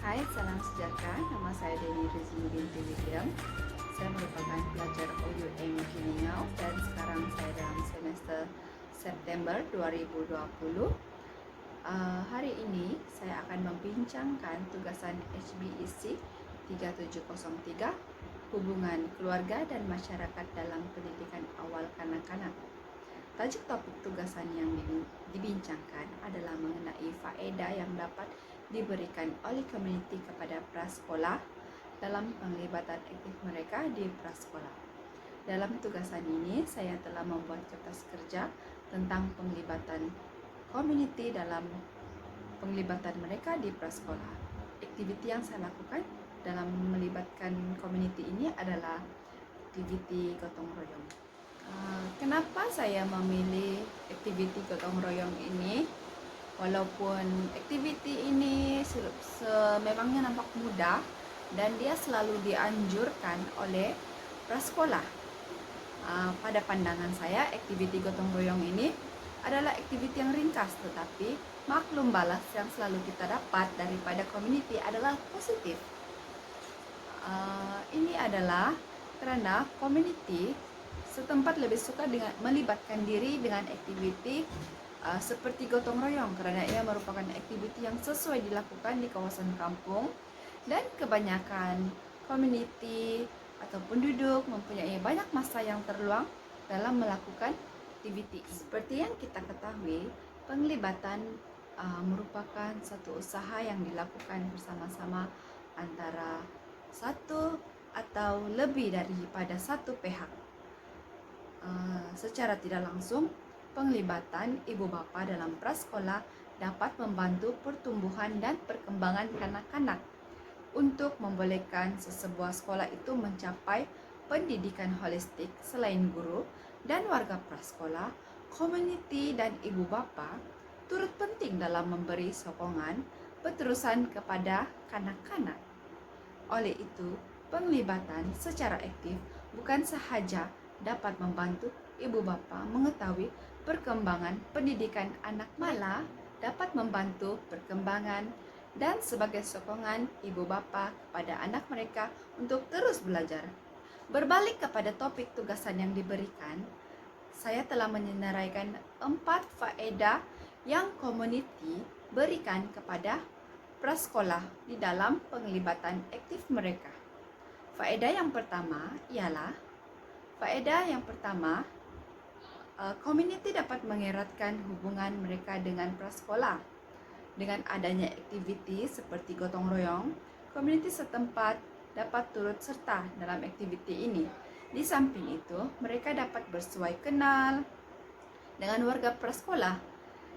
Hai, salam sejahtera. Nama saya Deni Rizmi binti William. Saya merupakan pelajar OUM Kilingau dan sekarang saya dalam semester September 2020. Hari ini saya akan membincangkan tugasan HBEC 3703 Hubungan Keluarga dan Masyarakat dalam Pendidikan Awal Kanak-kanak. Tajuk topik tugasan yang dibincangkan adalah mengenai faedah yang dapat diberikan oleh komuniti kepada prasekolah dalam penglibatan aktif mereka di prasekolah. Dalam tugasan ini, saya telah membuat kertas kerja tentang penglibatan komuniti dalam penglibatan mereka di prasekolah. Aktiviti yang saya lakukan dalam melibatkan komuniti ini adalah aktiviti gotong royong. Kenapa saya memilih aktiviti gotong royong ini? Walaupun aktiviti ini memangnya nampak mudah dan dia selalu dianjurkan oleh prasekolah. Pada pandangan saya, aktiviti gotong royong ini adalah aktiviti yang ringkas, tetapi maklum balas yang selalu kita dapat daripada komuniti adalah positif. Ini adalah karena komuniti setempat lebih suka dengan melibatkan diri dengan aktiviti seperti gotong royong karena ia merupakan aktiviti yang sesuai dilakukan di kawasan kampung dan kebanyakan komuniti atau penduduk mempunyai banyak masa yang terluang dalam melakukan aktiviti. Seperti yang kita ketahui, penglibatan merupakan satu usaha yang dilakukan bersama-sama antara satu atau lebih daripada satu pihak. Secara tidak langsung, penglibatan ibu bapa dalam prasekolah dapat membantu pertumbuhan dan perkembangan kanak-kanak untuk membolehkan sesebuah sekolah itu mencapai pendidikan holistik. Selain guru dan warga prasekolah, komuniti dan ibu bapa turut penting dalam memberi sokongan berterusan kepada kanak-kanak. Oleh itu, penglibatan secara aktif bukan sahaja dapat membantu ibu bapa mengetahui perkembangan pendidikan anak, malah dapat membantu perkembangan dan sebagai sokongan ibu bapa kepada anak mereka untuk terus belajar. Berbalik kepada topik tugasan yang diberikan, saya telah menyenaraikan 4 faedah yang komuniti berikan kepada prasekolah di dalam penglibatan aktif mereka. Faedah yang pertama ialah komuniti dapat mengeratkan hubungan mereka dengan prasekolah. Dengan adanya aktiviti seperti gotong royong, komuniti setempat dapat turut serta dalam aktiviti ini. Di samping itu, mereka dapat bersuai kenal dengan warga prasekolah.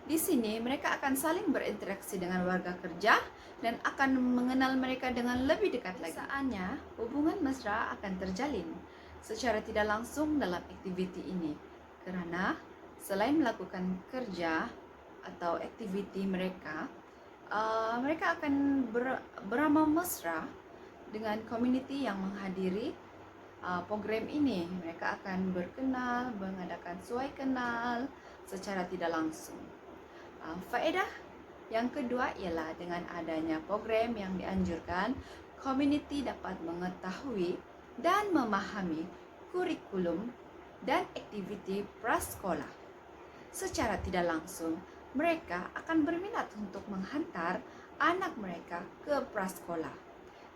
Di sini, mereka akan saling berinteraksi dengan warga kerja dan akan mengenal mereka dengan lebih dekat lagi. Saatnya, hubungan mesra akan terjalin secara tidak langsung dalam aktiviti ini, karena selain melakukan kerja atau aktiviti mereka, mereka akan beramah mesra dengan komuniti yang menghadiri program ini. Mereka akan berkenal, mengadakan suai kenal secara tidak langsung. Faedah yang kedua ialah dengan adanya program yang dianjurkan, komuniti dapat mengetahui dan memahami kurikulum dan aktiviti prasekolah. Secara tidak langsung, mereka akan berminat untuk menghantar anak mereka ke prasekolah.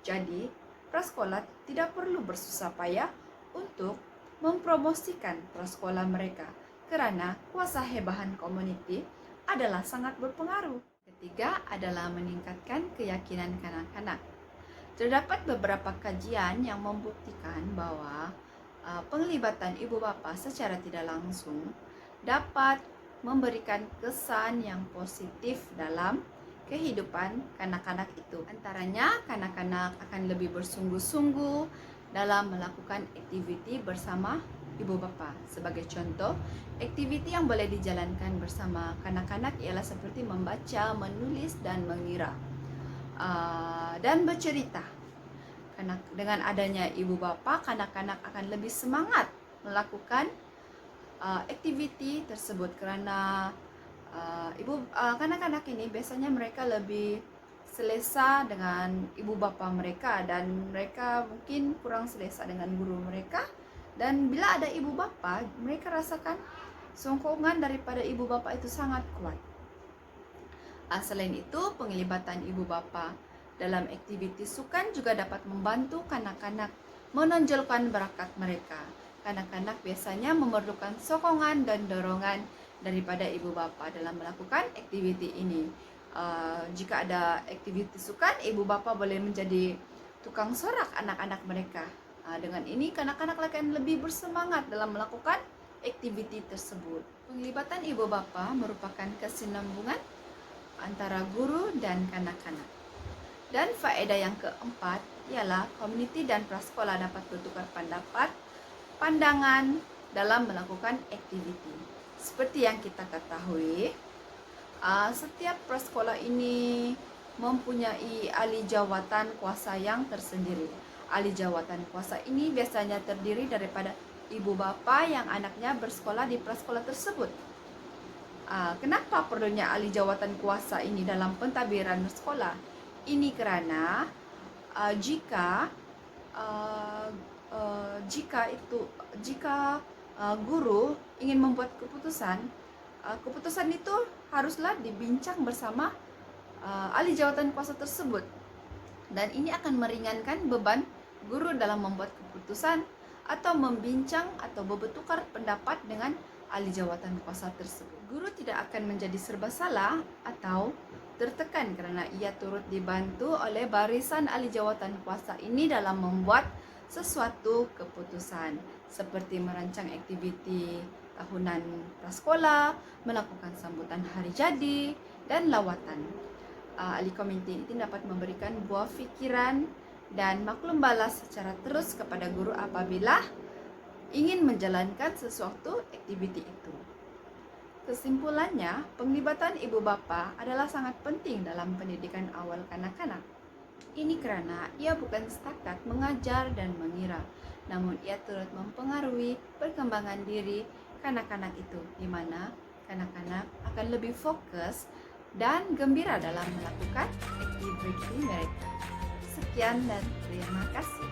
Jadi, prasekolah tidak perlu bersusah payah untuk mempromosikan prasekolah mereka karena kuasa hebahan komuniti adalah sangat berpengaruh. Ketiga adalah meningkatkan keyakinan kanak-kanak. Terdapat beberapa kajian yang membuktikan bahwa penglibatan ibu bapa secara tidak langsung dapat memberikan kesan yang positif dalam kehidupan kanak-kanak itu. Antaranya, kanak-kanak akan lebih bersungguh-sungguh dalam melakukan aktiviti bersama ibu bapa. Sebagai contoh, aktiviti yang boleh dijalankan bersama kanak-kanak ialah seperti membaca, menulis, dan mengira. Dan bercerita. Karena dengan adanya ibu bapa, kanak-kanak akan lebih semangat melakukan aktiviti tersebut karena kanak-kanak ini biasanya mereka lebih selesa dengan ibu bapa mereka, dan mereka mungkin kurang selesa dengan guru mereka. Dan bila ada ibu bapa, mereka rasakan sokongan daripada ibu bapa itu sangat kuat. Selain itu, penglibatan ibu bapa dalam aktiviti sukan juga dapat membantu kanak-kanak menonjolkan bakat mereka. Kanak-kanak biasanya memerlukan sokongan dan dorongan daripada ibu bapa dalam melakukan aktiviti ini. Jika ada aktiviti sukan, ibu bapa boleh menjadi tukang sorak anak-anak mereka. Dengan ini, kanak-kanak akan lebih bersemangat dalam melakukan aktiviti tersebut. Penglibatan ibu bapa merupakan kesinambungan antara guru dan kanak-kanak. Dan faedah yang keempat ialah komuniti dan prasekolah dapat bertukar pendapat, pandangan dalam melakukan aktiviti. Seperti yang kita ketahui, setiap prasekolah ini mempunyai ahli jawatan kuasa yang tersendiri. Ahli jawatan kuasa ini biasanya terdiri daripada ibu bapa yang anaknya bersekolah di prasekolah tersebut. Kenapa perlunya ahli jawatan kuasa ini dalam pentadbiran sekolah? Ini kerana jika guru ingin membuat keputusan, keputusan itu haruslah dibincang bersama ahli jawatan kuasa tersebut, dan ini akan meringankan beban guru dalam membuat keputusan atau membincang atau bertukar pendapat dengan ahli jawatan kuasa tersebut. Guru tidak akan menjadi serba salah atau tertekan kerana ia turut dibantu oleh barisan ahli jawatan kuasa ini dalam membuat sesuatu keputusan, seperti merancang aktiviti tahunan prasekolah, melakukan sambutan hari jadi, dan lawatan. Ahli komuniti ini dapat memberikan buah fikiran dan maklum balas secara terus kepada guru apabila ingin menjalankan sesuatu aktiviti itu. Kesimpulannya, penglibatan ibu bapa adalah sangat penting dalam pendidikan awal kanak-kanak. Ini kerana ia bukan setakat mengajar dan mengira, namun ia turut mempengaruhi perkembangan diri kanak-kanak itu, di mana kanak-kanak akan lebih fokus dan gembira dalam melakukan aktiviti mereka. Sekian dan terima kasih.